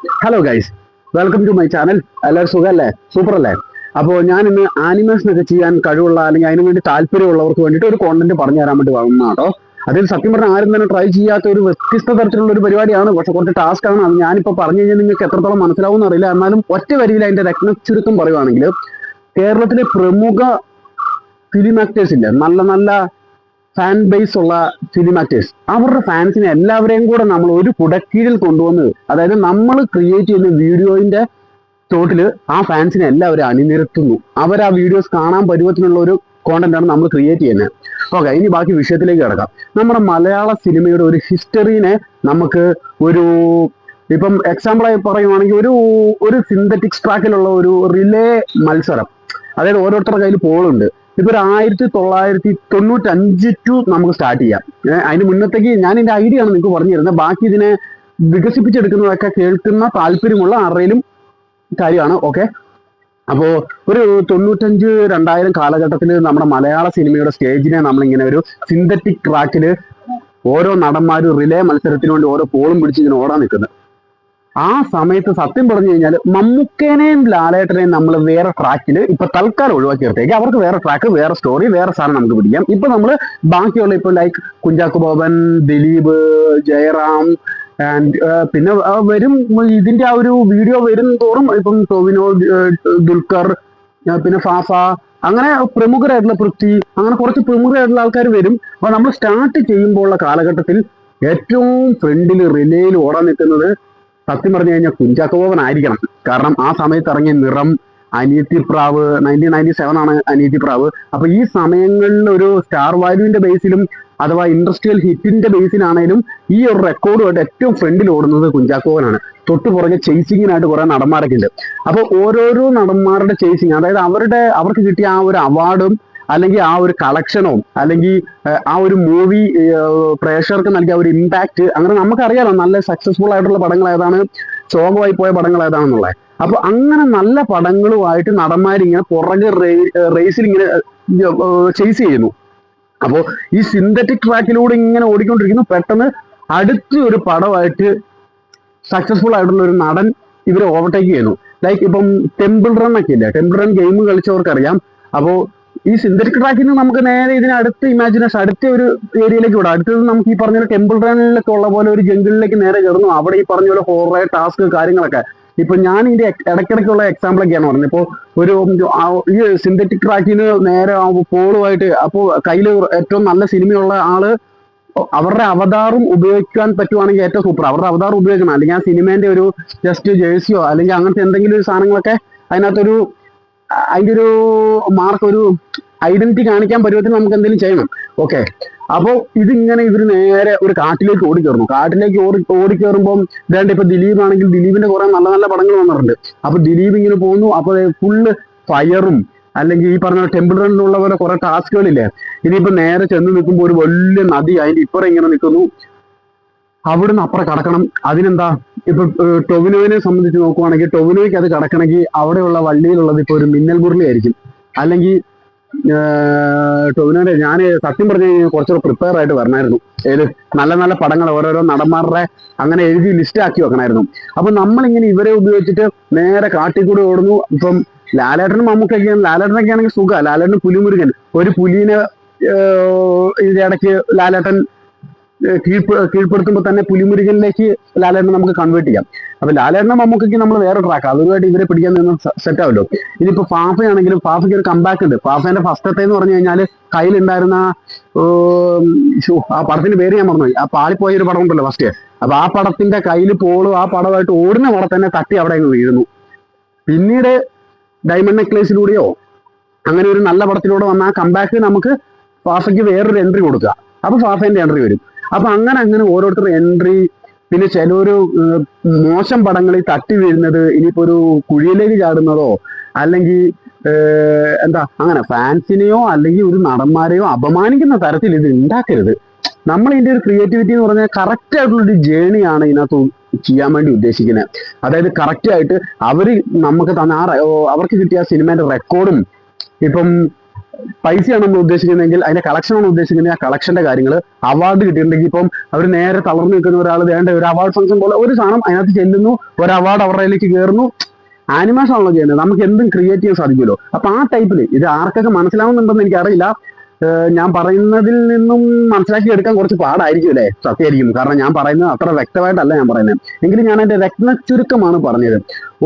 Hello guys, welcome to my channel. എല്ലാവരും സുഖമല്ലേ? Super അല്ലേ? അപ്പോൾ ഞാൻ ഇന്ന് ആനിമേഷനൊക്കെ ചെയ്യാൻ കഴിവുള്ള അല്ലെങ്കിൽ അതിനു വേണ്ടി താല്പര്യമുള്ളവർക്ക് വേണ്ടിയിട്ട് ഒരു കോണ്ടന്റ് പറഞ്ഞു തരാൻ വേണ്ടി വന്നതാട്ടോ. അതിൽ സത്യം പറഞ്ഞാൽ ആരും തന്നെ ട്രൈ ചെയ്യാത്ത ഒരു വ്യത്യസ്ത തരത്തിലുള്ള ഒരു പരിപാടിയാണ്. പക്ഷെ കുറച്ച് ടാസ്ക് ആണ്. അത് ഞാനിപ്പോൾ പറഞ്ഞു കഴിഞ്ഞാൽ നിങ്ങൾക്ക് എത്രത്തോളം മനസ്സിലാവും എന്നറിയില്ല. എന്നാലും ഒറ്റ വരിയിൽ അതിന്റെ ചുരുക്കം പറയുവാണെങ്കിൽ, കേരളത്തിലെ പ്രമുഖ ഫിലിം ആക്ടേഴ്സ് ഇല്ല, നല്ല നല്ല ഫാൻ ബേസ് ഉള്ള ഫിലിം ആക്ടേഴ്സ്, അവരുടെ ഫാൻസിനെ എല്ലാവരെയും കൂടെ നമ്മൾ ഒരു കുടക്കീഴിൽ കൊണ്ടുവന്ന്, അതായത് നമ്മൾ ക്രിയേറ്റ് ചെയ്യുന്ന വീഡിയോന്റെ തോട്ടില് ആ ഫാൻസിനെ എല്ലാവരും അണിനിരത്തുന്നു. അവർ ആ വീഡിയോസ് കാണാൻ പരുവത്തിനുള്ള ഒരു കോണ്ടന്റ് ആണ് നമ്മൾ ക്രിയേറ്റ് ചെയ്യുന്നത്. ഓക്കെ, ഇനി ബാക്കി വിഷയത്തിലേക്ക് കിടക്കാം. നമ്മുടെ മലയാള സിനിമയുടെ ഒരു ഹിസ്റ്ററിനെ നമുക്ക് ഒരു ഇപ്പം എക്സാമ്പിളായി പറയുവാണെങ്കിൽ ഒരു സിന്തറ്റിക് ട്രാക്കിലുള്ള ഒരു റിലേ മത്സരം, അതായത് ഓരോരുത്തരുടെ കയ്യിൽ പോളുണ്ട്. ഇപ്പൊ ഒരു 1995 ടു നമുക്ക് സ്റ്റാർട്ട് ചെയ്യാം. അതിന് മുന്നത്തേക്ക് ഞാൻ ഇതിന്റെ ഐഡിയ ആണ് നിങ്ങൾക്ക് പറഞ്ഞു തരുന്നത്. ബാക്കി ഇതിനെ വികസിപ്പിച്ചെടുക്കുന്നതൊക്കെ കേൾക്കുന്ന താല്പര്യമുള്ള ആരുടെയും കാര്യമാണ്. ഓക്കെ, അപ്പോ ഒരു 95-2000 കാലഘട്ടത്തിൽ നമ്മുടെ മലയാള സിനിമയുടെ സ്റ്റേജിനെ നമ്മളിങ്ങനെ ഒരു സിന്തറ്റിക് ട്രാക്കിൽ ഓരോ നടന്മാരും റിലേ മത്സരത്തിന് വേണ്ടി ഓരോ പോളും പിടിച്ച് ഇങ്ങനെ ഓടാൻ നിൽക്കുന്നത്. ആ സമയത്ത് സത്യം പറഞ്ഞു കഴിഞ്ഞാൽ മമ്മൂക്കേനെയും ലാലേട്ടനെയും നമ്മൾ വേറെ ട്രാക്കിൽ ഇപ്പൊ തൽക്കാലം ഒഴിവാക്കി നിർത്തിയേക്ക്. അവർക്ക് വേറെ ട്രാക്ക്, വേറെ സ്റ്റോറി, വേറെ സാധനം നമുക്ക് പിടിക്കാം. ഇപ്പൊ നമ്മൾ ബാക്കിയുള്ള ഇപ്പൊ ലൈക്ക് കുഞ്ചാക്കോ ബോബൻ, ദിലീപ്, ജയറാം ആൻഡ് പിന്നെ വരും ഇതിന്റെ ആ ഒരു വീഡിയോ വരും തോറും ഇപ്പം ടൊവിനോ, ദുൽഖർ, പിന്നെ ഫാഫ, അങ്ങനെ പ്രമുഖരായിട്ടുള്ള പൃഥ്വി, അങ്ങനെ കുറച്ച് പ്രമുഖരായിട്ടുള്ള ആൾക്കാർ വരും. അപ്പൊ നമ്മൾ സ്റ്റാർട്ട് ചെയ്യുമ്പോഴുള്ള കാലഘട്ടത്തിൽ ഏറ്റവും ഫ്രണ്ടിൽ റിലേയിൽ ഓടാൻ നിൽക്കുന്നത് സത്യം പറഞ്ഞു കഴിഞ്ഞാൽ കുഞ്ചാക്കോ ബോബൻ ആയിരിക്കണം. കാരണം ആ സമയത്ത് ഇറങ്ങിയ നിറം, അനിയത്തിപ്രാവ്, 1997 ആണ് അനിയത്തിപ്രാവ്. അപ്പൊ ഈ സമയങ്ങളിൽ ഒരു സ്റ്റാർ വാല്യൂവിന്റെ ബേസിലും അഥവാ ഇൻഡസ്ട്രിയൽ ഹിറ്റിന്റെ ബേസിലാണേലും ഈ ഒരു റെക്കോർഡുമായിട്ട് ഏറ്റവും ഫ്രണ്ടിൽ ഓടുന്നത് കുഞ്ചാക്കോ ബോബനാണ്. തൊട്ടു പുറകെ ചേസിങ്ങിനായിട്ട് കുറെ നടന്മാരൊക്കെ ഉണ്ട്. അപ്പൊ ഓരോരോ നടന്മാരുടെ ചേസിങ്, അതായത് അവർക്ക് കിട്ടിയ ആ ഒരു അവാർഡും അല്ലെങ്കിൽ ആ ഒരു കളക്ഷനോ അല്ലെങ്കിൽ ആ ഒരു മൂവി പ്രേക്ഷകർക്ക് നൽകിയ ഒരു ഇമ്പാക്ട്, അങ്ങനെ നമുക്കറിയാലോ നല്ല സക്സസ്ഫുൾ ആയിട്ടുള്ള പടങ്ങൾ ഏതാണ്, ശോകമായി പോയ പടങ്ങൾ ഏതാണെന്നുള്ളത്. അപ്പൊ അങ്ങനെ നല്ല പടങ്ങളുമായിട്ട് നടന്മാരിങ്ങനെ പുറകെ റേസിൽ ഇങ്ങനെ ചേസ് ചെയ്യുന്നു. അപ്പോൾ ഈ സിന്തറ്റിക് ട്രാക്കിലൂടെ ഇങ്ങനെ ഓടിക്കൊണ്ടിരിക്കുന്നു. പെട്ടെന്ന് അടുത്ത ഒരു പടമായിട്ട് സക്സസ്ഫുൾ ആയിട്ടുള്ള ഒരു നടൻ ഇവരെ ഓവർടേക്ക് ചെയ്യുന്നു. ലൈക്ക് ഇപ്പം ടെമ്പിൾ റൺ ഒക്കെ ഇല്ലേ, ടെമ്പിൾ റൺ ഗെയിം കളിച്ചവർക്കറിയാം. അപ്പോൾ ഈ സിന്തറ്റിക് ട്രാക്കിൽ നിന്ന് നമുക്ക് നേരെ ഇതിന് അടുത്ത ഇമാജിനേഷൻ, അടുത്ത ഒരു ഏരിയയിലേക്ക് വിടാം. അടുത്തത് നമുക്ക് ഈ പറഞ്ഞ ടെമ്പിൾ റണ്ണിലൊക്കെ ഉള്ള പോലെ ഒരു ജംഗിളിലേക്ക് നേരെ കയറുന്നു. അവിടെ ഈ പറഞ്ഞ പോലെ ഹൊറർ ടാസ്ക് കാര്യങ്ങളൊക്കെ. ഇപ്പൊ ഞാൻ ഇതിന്റെ ഇടയ്ക്കിടയ്ക്കുള്ള എക്സാമ്പിളൊക്കെയാണ് പറഞ്ഞത്. ഇപ്പോൾ ഈ സിന്തറ്റിക് ട്രാക്കിന് നേരെ പോളുമായിട്ട്, അപ്പോൾ കയ്യിൽ ഏറ്റവും നല്ല സിനിമയുള്ള ആള് അവരുടെ അവതാറും ഉപയോഗിക്കാൻ പറ്റുവാണെങ്കിൽ ഏറ്റവും സൂപ്പർ. അവരുടെ അവതാർ ഉപയോഗിക്കണം. അല്ലെങ്കിൽ ആ സിനിമേന്റെ ഒരു ജസ്റ്റ് ജേഴ്സിയോ അല്ലെങ്കിൽ അങ്ങനത്തെ എന്തെങ്കിലും ഒരു സാധനങ്ങളൊക്കെ അതിനകത്തൊരു അതിന്റെ ഒരു മാർക്ക്, ഒരു ഐഡന്റിറ്റി കാണിക്കാൻ പരുവത്തിൽ നമുക്ക് എന്തെങ്കിലും ചെയ്യണം. ഓക്കെ, അപ്പോൾ ഇതിങ്ങനെ ഇവർ നേരെ ഒരു കാട്ടിലേക്ക് ഓടിക്കയറുന്നു. കാട്ടിലേക്ക് ഓടിക്കയറുമ്പോൾ ഇതാണ്ട് ഇപ്പൊ ദിലീപ് ആണെങ്കിൽ ദിലീപിന്റെ കുറെ നല്ല നല്ല പടങ്ങൾ വന്നിട്ടുണ്ട്. അപ്പൊ ദിലീപ് ഇങ്ങനെ പോകുന്നു. അപ്പൊ ഫുള്ള് ഫയറും അല്ലെങ്കിൽ ഈ പറഞ്ഞ ടെമ്പിൾ റണ്ണിലുള്ള പോലെ കുറെ ടാസ്കുകളില്ലേ. ഇനിയിപ്പോ നേരെ ചെന്ന് നിൽക്കുമ്പോൾ ഒരു വലിയ നദി അതിന്റെ ഇപ്പുറം ഇങ്ങനെ നിൽക്കുന്നു. അവിടുന്ന് അപ്പുറം കടക്കണം. അതിനെന്താ, ഇപ്പൊ ടൊവിനോവിനെ സംബന്ധിച്ച് നോക്കുവാണെങ്കിൽ ടൊവിനോയ്ക്ക് അത് കടക്കണമെങ്കിൽ അവിടെയുള്ള വള്ളിയിലുള്ളത് ഇപ്പൊ ഒരു മിന്നൽ മുരളി ആയിരിക്കും. അല്ലെങ്കിൽ ടൊവിനോന്റെ ഞാൻ സത്യം പറഞ്ഞു കഴിഞ്ഞാൽ കുറച്ചുകൂടെ പ്രിപ്പയർ ആയിട്ട് വരണമായിരുന്നു. നല്ല നല്ല പടങ്ങൾ ഓരോരോ നടന്മാരുടെ അങ്ങനെ എഴുതി ലിസ്റ്റ് ആക്കി വെക്കണമായിരുന്നു. അപ്പൊ നമ്മളിങ്ങനെ ഇവരെ ഉപയോഗിച്ചിട്ട് നേരെ കാട്ടിക്കൂടി ഓടുന്നു. ഇപ്പം ലാലേട്ടനും ലാലേട്ടനൊക്കെ ആണെങ്കിൽ സുഖ, ലാലേട്ടന് പുലിമുരുകൻ, ഒരു പുലിനെ ഇതിന്റെ ഇടയ്ക്ക് ലാലേട്ടൻ കീഴ്പ്പെടുത്തുമ്പോൾ തന്നെ പുലിമുരുകനിലേക്ക് ലാലേട്ടനെ നമുക്ക് കൺവേർട്ട് ചെയ്യാം. അപ്പൊ ലാലേട്ടനും മമ്മൂക്കയ്ക്ക് നമ്മൾ വേറെ ട്രാക്ക്, അതുമായിട്ട് ഇവരെ പിടിക്കാൻ നിന്ന് സെറ്റ് ആവല്ലോ. ഇതിപ്പോ ഫാഫയാണെങ്കിലും ഫാഫയ്ക്ക് ഒരു കമ്പാക്ക് ഉണ്ട്. ഫാഫേന്റെ ഫസ്റ്റത്തെ എന്ന് പറഞ്ഞു കഴിഞ്ഞാൽ കയ്യിലുണ്ടായിരുന്ന ആ പടത്തിന്റെ പേര് ഞാൻ മറന്നുപോയി. ആ പാളിപ്പോയ ഒരു പടം ഉണ്ടല്ലോ ഫസ്റ്റ്. അപ്പൊ ആ പടത്തിന്റെ കയ്യിൽ പോളും ആ പടമായിട്ട് ഓടുന്ന പടം തന്നെ തട്ടി അവിടെ അങ്ങ് വീഴുന്നു. പിന്നീട് ഡയമണ്ട് നെക്ലേസിലൂടെയോ അങ്ങനെ ഒരു നല്ല പടത്തിലൂടെ വന്ന ആ കമ്പാക്ക് നമുക്ക് ഫാഫയ്ക്ക് വേറൊരു എൻട്രി കൊടുക്കുക. അപ്പൊ ഫാഫേന്റെ എൻട്രി വരും. അപ്പൊ അങ്ങനെ ഓരോരുത്തർ എൻട്രി. പിന്നെ ചിലൊരു മോശം പടങ്ങളിൽ തട്ടി വീഴുന്നത്, ഇനിയിപ്പോ ഒരു കുഴിയിലേക്ക് ചാടുന്നതോ അല്ലെങ്കിൽ എന്താ അങ്ങനെ ഫാൻസിനെയോ അല്ലെങ്കിൽ ഒരു നടന്മാരെയോ അപമാനിക്കുന്ന തരത്തിൽ ഇത് ഉണ്ടാക്കരുത്. നമ്മൾ ഇതിന്റെ ഒരു ക്രിയേറ്റിവിറ്റി എന്ന് പറഞ്ഞാൽ കറക്റ്റ് ആയിട്ടുള്ള ഒരു ജേണിയാണ് ഇതിനകത്ത് ചെയ്യാൻ വേണ്ടി ഉദ്ദേശിക്കുന്നത്. അതായത് കറക്റ്റ് ആയിട്ട് അവര് നമുക്ക് തന്ന അവർക്ക് കിട്ടിയ സിനിമേന്റെ റെക്കോർഡും ഇപ്പം പൈസയാണ് നമ്മൾ ഉദ്ദേശിക്കുന്നതെങ്കിൽ അതിന്റെ കളക്ഷനാണ് ഉദ്ദേശിക്കുന്നത്, ആ കളക്ഷന്റെ കാര്യങ്ങൾ അവാർഡ് കിട്ടിയിട്ടുണ്ടെങ്കിൽ ഇപ്പം അവർ നേരെ തളർന്നു നിൽക്കുന്ന ഒരാൾ വേണ്ട ഒരു അവാർഡ് ഫംഗ്ഷൻ പോലെ ഒരു സാധനം അതിനകത്ത് ചെല്ലുന്നു, ഒരു അവാർഡ് അവരുടെയിലേക്ക് കയറുന്നു. ആനിമേഷൻ ആണല്ലോ ചെയ്യുന്നത്, നമുക്ക് എന്തും ക്രിയേറ്റ് ചെയ്യാൻ സാധിക്കുമല്ലോ. അപ്പൊ ആ ടൈപ്പിൽ ഇത് ആർക്കൊക്കെ മനസ്സിലാവുന്നുണ്ടെന്ന് എനിക്കറിയില്ല. ഞാൻ പറയുന്നതിൽ നിന്നും മനസ്സിലാക്കി എടുക്കാൻ കുറച്ച് പാടായിരിക്കും അല്ലേ, സത്യമായിരിക്കും. കാരണം ഞാൻ പറയുന്നത് അത്ര വ്യക്തമായിട്ടല്ല ഞാൻ പറയുന്നത്, എങ്കിലും ഞാൻ എന്റെ രത്ന ചുരുക്കമാണ് പറഞ്ഞത്.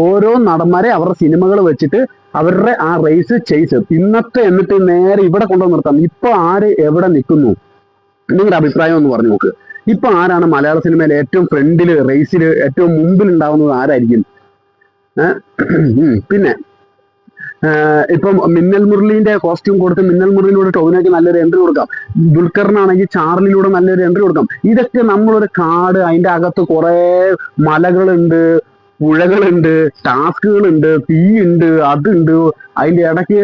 ഓരോ നടന്മാരെ അവരുടെ സിനിമകൾ വെച്ചിട്ട് അവരുടെ ആ റേസ് ചെയ്സ് ഇന്നത്തെ എന്നിട്ട് നേരെ ഇവിടെ കൊണ്ടുവന്ന് നിർത്താം. ഇപ്പൊ ആര് എവിടെ നിൽക്കുന്നു, നിങ്ങളുടെ അഭിപ്രായം ഒന്ന് പറഞ്ഞു നോക്ക്. ഇപ്പൊ ആരാണ് മലയാള സിനിമയിൽ ഏറ്റവും ഫ്രണ്ടില് റേസില് ഏറ്റവും മുമ്പിൽ ഉണ്ടാവുന്നത് ആരായിരിക്കും? പിന്നെ ഇപ്പം മിന്നൽ മുരളീന്റെ കോസ്റ്റ്യൂം കൊടുത്ത് മിന്നൽ മുരളിയിലൂടെ ടോവിനോയ്ക്ക് നല്ലൊരു എൻട്രി കൊടുക്കാം, ദുൽഖറിനാണെങ്കിൽ ചാർലിയിലൂടെ നല്ലൊരു എൻട്രി കൊടുക്കാം. ഇതൊക്കെ നമ്മളൊരു കാട്, അതിന്റെ അകത്ത് കുറെ മലകളുണ്ട്, പുഴകളുണ്ട്, ടാസ്കുകളുണ്ട്, തീയുണ്ട്, അതുണ്ട്, അതിന്റെ ഇടയ്ക്ക്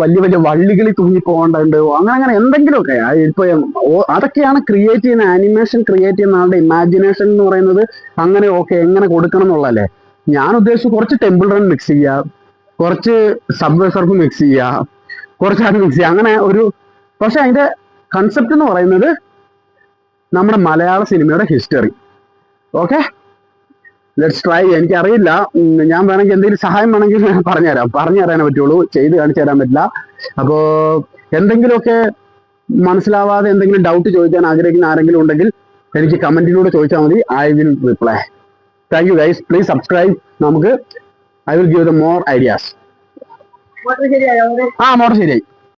വലിയ വലിയ വള്ളികളിൽ തൂങ്ങിപ്പോകേണ്ടതുണ്ട്, അങ്ങനെ എന്തെങ്കിലുമൊക്കെ. ഇപ്പൊ അതൊക്കെയാണ് ക്രിയേറ്റ് ചെയ്യുന്ന ആനിമേഷൻ ക്രിയേറ്റ് ചെയ്യുന്ന ആളുടെ ഇമാജിനേഷൻ എന്ന് പറയുന്നത്. അങ്ങനെ ഓക്കെ എങ്ങനെ കൊടുക്കണം എന്നുള്ളതല്ലേ. ഞാൻ ഉദ്ദേശിച്ചു കുറച്ച് ടെമ്പിൾ റൺ മിക്സ് ചെയ്യുക, കുറച്ച് സബ്വേ സർഫ് മിക്സ് ചെയ്യുക, കുറച്ച് അത് മിക്സ് ചെയ്യുക, അങ്ങനെ ഒരു. പക്ഷെ അതിന്റെ കൺസെപ്റ്റ് എന്ന് പറയുന്നത് നമ്മുടെ മലയാള സിനിമയുടെ ഹിസ്റ്ററി. Okay, let's try. എനിക്കറിയില്ല, ഞാൻ വേണമെങ്കിൽ എന്തെങ്കിലും സഹായം വേണമെങ്കിൽ പറഞ്ഞു തരാനേ പറ്റുള്ളൂ, ചെയ്ത് കാണിച്ചു തരാൻ പറ്റില്ല. അപ്പോ എന്തെങ്കിലുമൊക്കെ മനസ്സിലാവാതെ എന്തെങ്കിലും ഡൗട്ട് ചോദിക്കാൻ ആഗ്രഹിക്കുന്ന ആരെങ്കിലും ഉണ്ടെങ്കിൽ എനിക്ക് കമന്റിലൂടെ ചോദിച്ചാൽ മതി, I will reply. Thank you guys, please subscribe. നമുക്ക് I will give the more ideas. Motor ശരിയായി.